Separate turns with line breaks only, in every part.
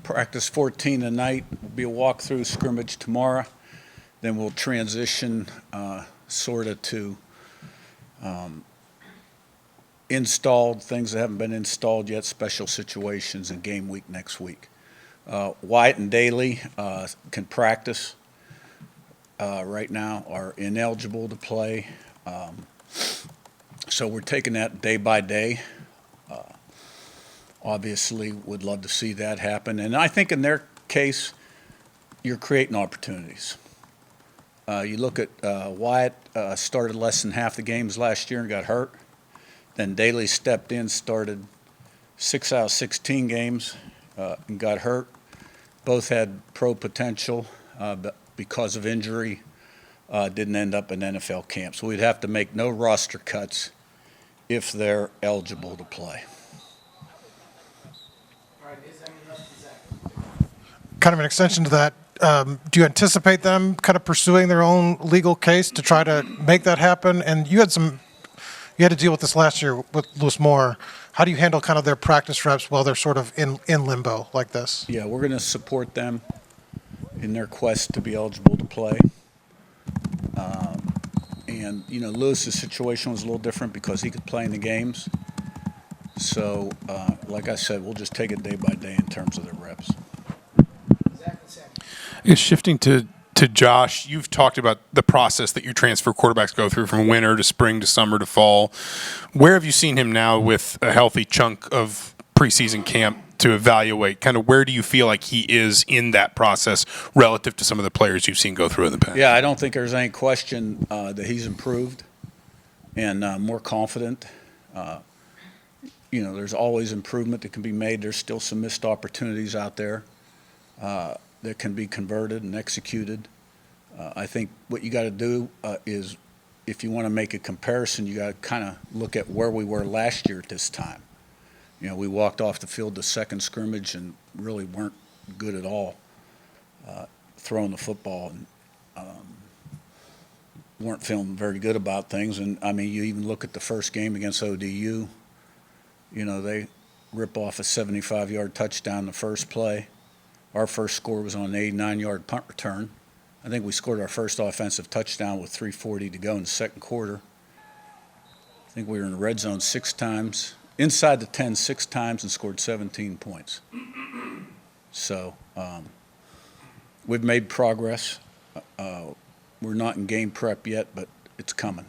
practice 14 tonight. Will be a walkthrough scrimmage tomorrow. Then we'll transition sort of to installed things that haven't been installed yet, special situations, and game week next week. Wyatt and Daly can practice right now, are ineligible to play. So we're taking that day by day. Obviously, would love to see that happen. And I think in their case, you're creating opportunities. You look at Wyatt started less than half the games last year and got hurt. Then Daly stepped in, started 6 out of 16 games and got hurt. Both had pro potential, but because of injury, didn't end up in NFL camp. So we'd have to make no roster cuts if they're eligible to play.
Kind of an extension to that, do you anticipate them kind of pursuing their own legal case to try to make that happen? And you had to deal with this last year with Lewis Moore. How do you handle kind of their practice reps while they're sort of in limbo like this?
Yeah, we're going to support them in their quest to be eligible to play. And, Lewis's situation was a little different because he could play in the games. So, like I said, we'll just take it day by day in terms of the reps.
Shifting to Josh, you've talked about the process that your transfer quarterbacks go through from winter to spring to summer to fall. Where have you seen him now with a healthy chunk of preseason camp to evaluate? Kind of where do you feel like he is in that process relative to some of the players you've seen go through in the past?
Yeah, I don't think there's any question that he's improved and more confident. There's always improvement that can be made. There's still some missed opportunities out there that can be converted and executed. I think what you got to do is, if you want to make a comparison, you got to kind of look at where we were last year at this time. We walked off the field the second scrimmage and really weren't good at all throwing the football and weren't feeling very good about things. And, you even look at the first game against ODU. They rip off a 75-yard touchdown the first play. Our first score was on an 89-yard punt return. I think we scored our first offensive touchdown with 3:40 to go in the second quarter. I think we were in the red zone 6 times, inside the 10 6 times, and scored 17 points. So we've made progress. We're not in game prep yet, but it's coming.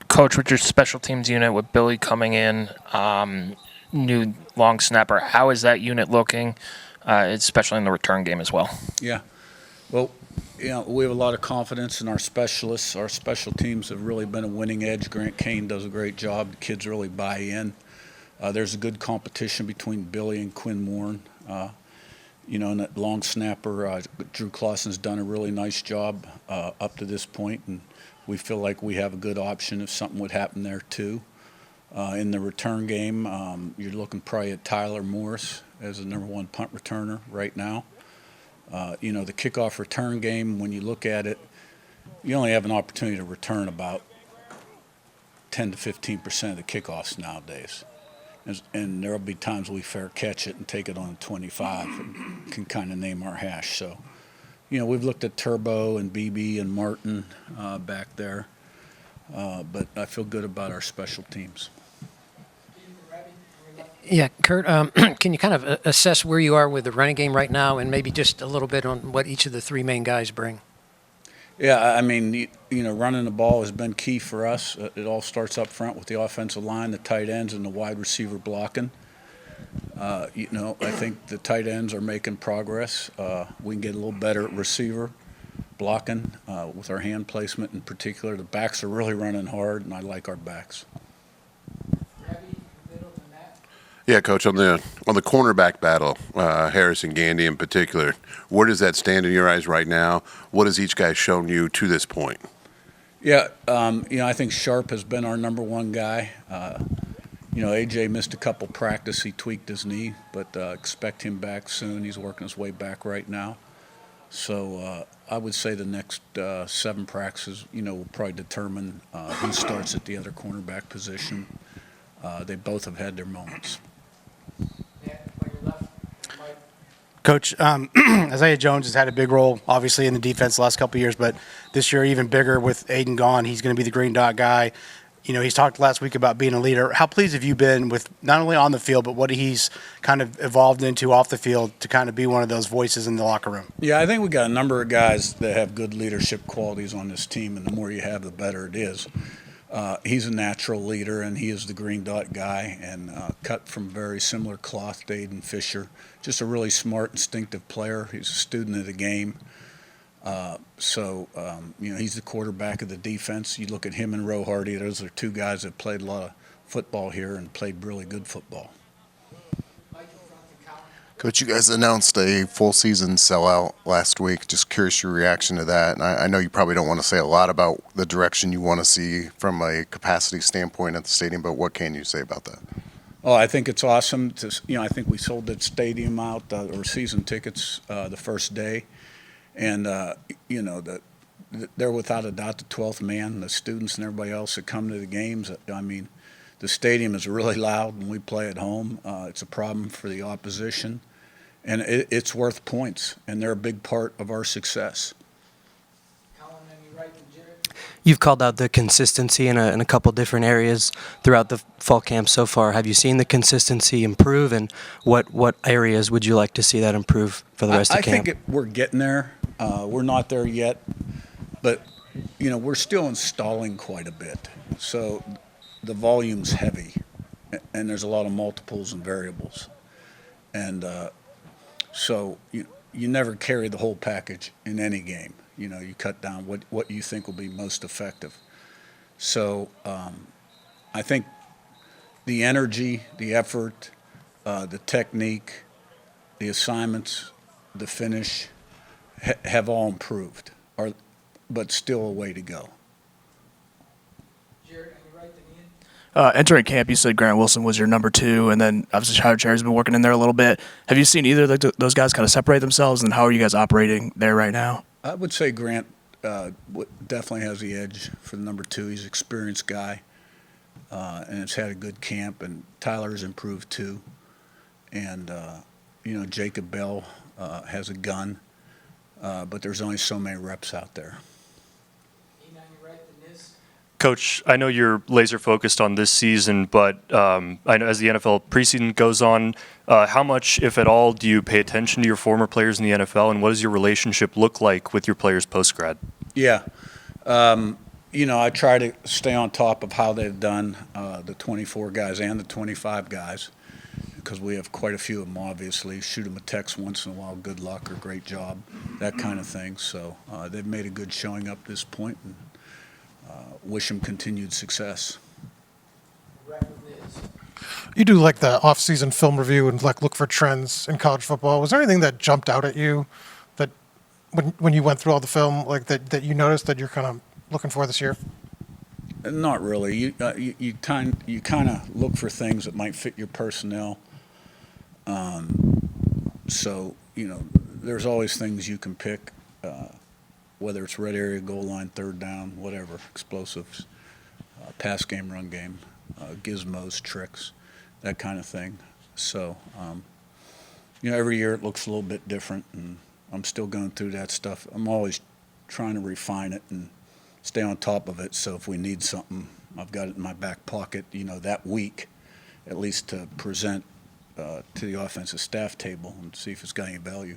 Coach, with your special teams unit, with Billy coming in, new long snapper, how is that unit looking, especially in the return game as well?
Yeah. Well, we have a lot of confidence in our specialists. Our special teams have really been a winning edge. Grant Kane does a great job. The kids really buy in. There's a good competition between Billy and Quinn Warren. And that long snapper, Drew Clausen's done a really nice job up to this point, and we feel like we have a good option if something would happen there too. In the return game, you're looking probably at Tyler Morris as the number 1 punt returner right now. The kickoff return game, when you look at it, you only have an opportunity to return about 10 to 15% of the kickoffs nowadays. And there will be times we fair catch it and take it on 25 and can kind of name our hash. So, we've looked at Turbo and BB and Martin back there. But I feel good about our special teams.
Yeah, Curt, can you kind of assess where you are with the running game right now and maybe just a little bit on what each of the 3 main guys bring?
Yeah, running the ball has been key for us. It all starts up front with the offensive line, the tight ends, and the wide receiver blocking. I think the tight ends are making progress. We can get a little better at receiver blocking with our hand placement in particular. The backs are really running hard, and I like our backs.
Yeah, Coach, on the cornerback battle, Harris and Gandy in particular, where does that stand in your eyes right now? What has each guy shown you to this point?
Yeah, I think Sharp has been our number 1 guy. AJ missed a couple practice. He tweaked his knee, but expect him back soon. He's working his way back right now. So I would say the next 7 practices, will probably determine who starts at the other cornerback position. They both have had their moments.
Coach, Isaiah Jones has had a big role, obviously, in the defense the last couple of years, but this year even bigger with Aiden gone. He's going to be the green dot guy. You know, he's talked last week about being a leader. How pleased have you been with not only on the field, but what he's kind of evolved into off the field to kind of be one of those voices in the locker room?
Yeah, I think we got a number of guys that have good leadership qualities on this team, and the more you have, the better it is. He's a natural leader, and he is the green dot guy, and cut from very similar cloth to Aiden Fisher. Just a really smart, instinctive player. He's a student of the game. He's the quarterback of the defense. You look at him and Roe Hardy, those are two guys that played a lot of football here and played really good football.
Coach, you guys announced a full season sellout last week. Just curious your reaction to that. And I know you probably don't want to say a lot about the direction you want to see from a capacity standpoint at the stadium, but what can you say about that?
Oh, I think it's awesome. I think we sold that stadium out, or season tickets, the first day. And, they're without a doubt the 12th man, the students and everybody else that come to the games. I mean, the stadium is really loud when we play at home. It's a problem for the opposition. And it's worth points, and they're a big part of our success.
You've called out the consistency in a couple different areas throughout the fall camp so far. Have you seen the consistency improve, and what areas would you like to see that improve for the rest of camp?
I think we're getting there. We're not there yet, but we're still installing quite a bit. So the volume's heavy, and there's a lot of multiples and variables, and so you never carry the whole package in any game. You cut down what you think will be most effective. So I think the energy, the effort, the technique, the assignments, the finish have all improved, but still a way to go.
Entering camp, you said Grant Wilson was your number 2, and then obviously Tyler Cherry's been working in there a little bit. Have you seen either of those guys kind of separate themselves, and how are you guys operating there right now?
I would say Grant definitely has the edge for the number 2. He's an experienced guy, and has had a good camp, and Tyler's improved too. And, Jacob Bell has a gun, but there's only so many reps out there.
Coach, I know you're laser focused on this season, but I know as the NFL preseason goes on, how much, if at all, do you pay attention to your former players in the NFL, and what does your relationship look like with your players post-grad?
Yeah. I try to stay on top of how they've done, the 24 guys and the 25 guys, because we have quite a few of them, obviously. Shoot them a text once in a while, good luck or great job, that kind of thing. So they've made a good showing up this point, and wish them continued success.
You do like the off-season film review and look for trends in college football. Was there anything that jumped out at you that when you went through all the film, that you noticed that you're kind of looking for this year?
Not really. You kind of look for things that might fit your personnel. There's always things you can pick. Whether it's red area, goal line, third down, whatever, explosives, pass game, run game, gizmos, tricks, that kind of thing. So, every year it looks a little bit different, and I'm still going through that stuff. I'm always trying to refine it and stay on top of it, so if we need something, I've got it in my back pocket, that week, at least to present to the offensive staff table and see if it's got any value.